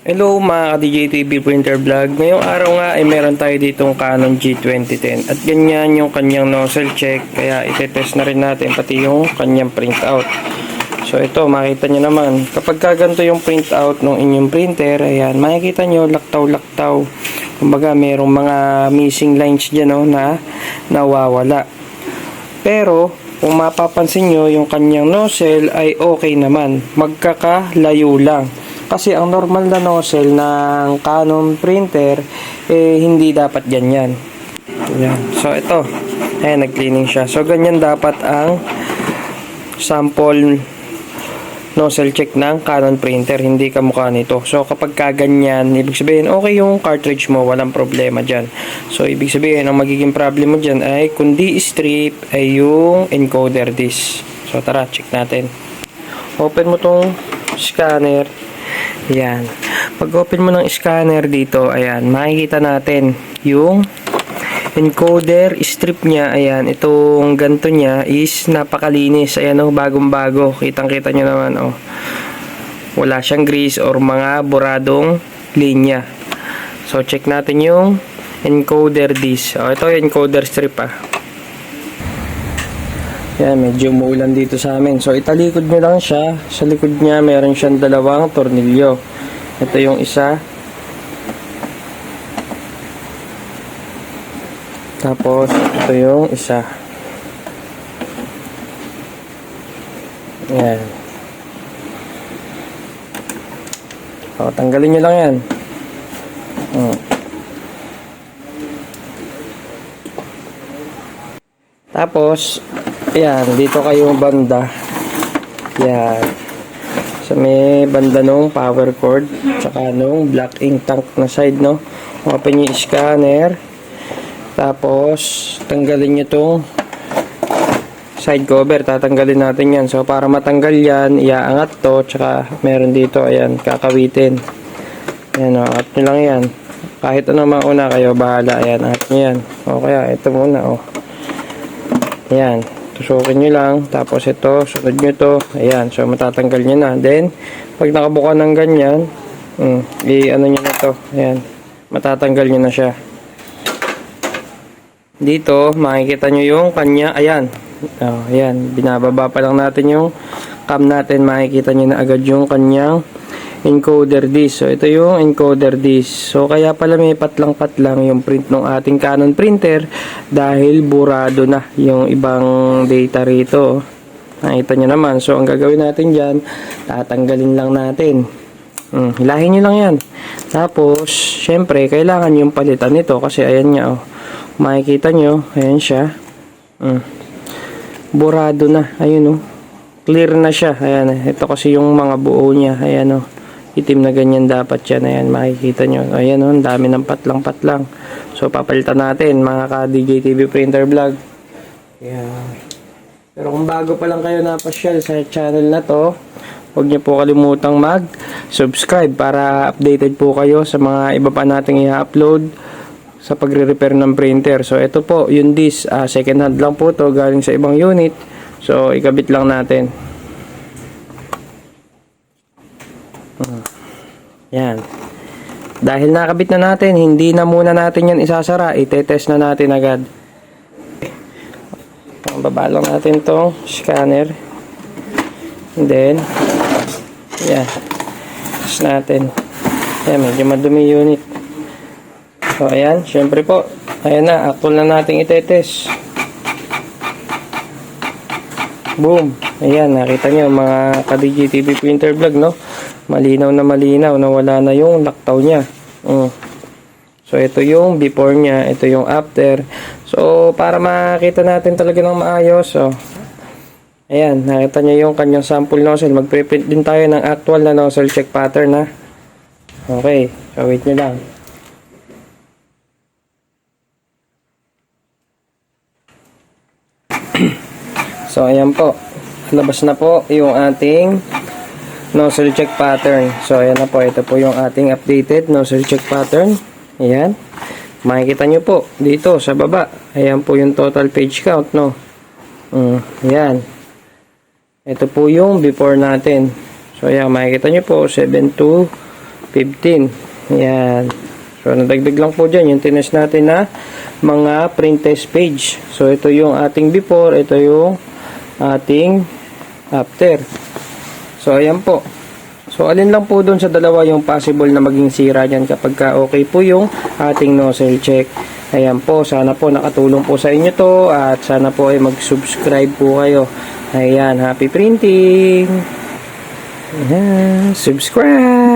Hello mga ka-DJ TV Printer Vlog. Ngayong araw nga ay meron tayo ditong Canon G2010 at ganyan yung kanyang nozzle check, kaya itetest na rin natin pati yung kanyang printout. So ito, makita nyo naman kapag ganito yung printout ng inyong printer, ayan, makikita nyo laktaw-laktaw, kumbaga merong mga missing lines dyan na nawawala. Pero kung mapapansin nyo, yung kanyang nozzle ay okay naman, magkakalayo lang. Kasi ang normal na nozzle ng Canon printer hindi dapat ganyan. Ayan. So ito, ayan, nag-cleaning siya. So ganyan dapat ang sample nozzle check ng Canon printer, hindi kamukha nito. So kapag kaganyan, ibig sabihin okay yung cartridge mo, walang problema dyan. So ibig sabihin, ang magiging problem mo dyan ay kung di strip ay yung encoder disk. So tara, check natin. Open mo tong scanner. Ayan. Pag open mo ng scanner dito, ayan, makikita natin yung encoder strip niya. Ayan, itong ganto niya is napakalinis. Ayan o, bagong-bago. Kitang-kita nyo naman o. Wala siyang grease or mga buradong linya. So, check natin yung encoder disk. O, ito yung encoder strip Yan, medyo muulan dito sa amin. So, italikod nyo lang siya. Sa likod niya, meron siyang dalawang tornilyo. Ito yung isa. Tapos, ito yung isa. Yan. So, tanggalin nyo lang yan. Tapos, ayan, dito kayo banda. Yan. Sa may banda nung power cord, tsaka nung black ink tank na side, no? Open yung scanner. Tapos, tanggalin nyo itong side cover. Tatanggalin natin yan. So, para matanggal yan, iaangat to. Tsaka, meron dito, ayan, kakawitin. Ayan, angat nyo lang yan. Kahit ano mauna kayo, bahala. Ayan, angat nyo yan. O, kaya, ito muna, o. Ayan, tusukin nyo lang. Tapos ito, sunod nyo to. Ayan, so matatanggal nyo na. Then, pag nakabuka ng ganyan, i-ano nyo na to. Ayan, matatanggal nyo na siya. Dito, makikita nyo yung kanya. Ayan, ayan, binababa pa lang natin yung cam natin. Makikita nyo na agad yung kanyang encoder disk. So, ito yung encoder disk. So, kaya pala may patlang-patlang yung print ng ating Canon printer dahil burado na yung ibang data rito. Nakita nyo naman. So, ang gagawin natin dyan, tatanggalin lang natin. Hilahin nyo lang yan. Tapos, syempre, kailangan yung palitan nito kasi ayan nga, makikita nyo, ayan siya. Burado na. Ayun, clear na siya. Ayan, ito kasi yung mga buo niya. Ayan, itim na ganyan dapat yan. Ayan, makikita nyo. Ayan, ang dami ng patlang-patlang. So, papalitan natin, mga ka-DJ TV Printer Vlog. Ayan. Pero kung bago pa lang kayo napasyal sa channel na to, huwag niyo po kalimutang mag-subscribe para updated po kayo sa mga iba pa nating i-upload sa pagre-repair ng printer. So, ito po, yung disk, second hand lang po to, galing sa ibang unit. So, ikabit lang natin. Yan. Dahil nakabit na natin, hindi na muna natin yan isasara. Itetest na natin agad. Baba lang natin tong scanner. And then, yan. Test natin. Yan, medyo madumi unit. So, ayan. Syempre po, ayan na. Actual na natin itetest. Boom. Ayan, nakita nyo mga ka-DJ TV Printer Vlog, no? Malinaw na wala na yung laktaw niya. So, ito yung before niya, ito yung after. So, para makita natin talaga ng maayos, ayan, nakita niyo yung kanyang sample nozzle. Magpre-print din tayo ng actual na nozzle check pattern, Okay, so wait nyo lang. So, ayan po. Labas na po yung ating nozzle check pattern. So, ayan na po. Ito po yung ating updated nozzle check pattern. Ayan. Makikita nyo po dito sa baba. Ayan po yung total page count, no? Ayan. Ito po yung before natin. So, ayan. Makikita nyo po 7257. 15. Yan. So, nadagdag lang po dyan yung tinest natin na mga print test page. So, ito yung ating before, ito yung ating after. So, ayan po. So, alin lang po doon sa dalawa yung possible na maging sira dyan kapag ka okay po yung ating nozzle check. Ayan po, sana po nakatulong po sa inyo to at sana po ay mag-subscribe po kayo. Ayan, happy printing! Ayan, subscribe!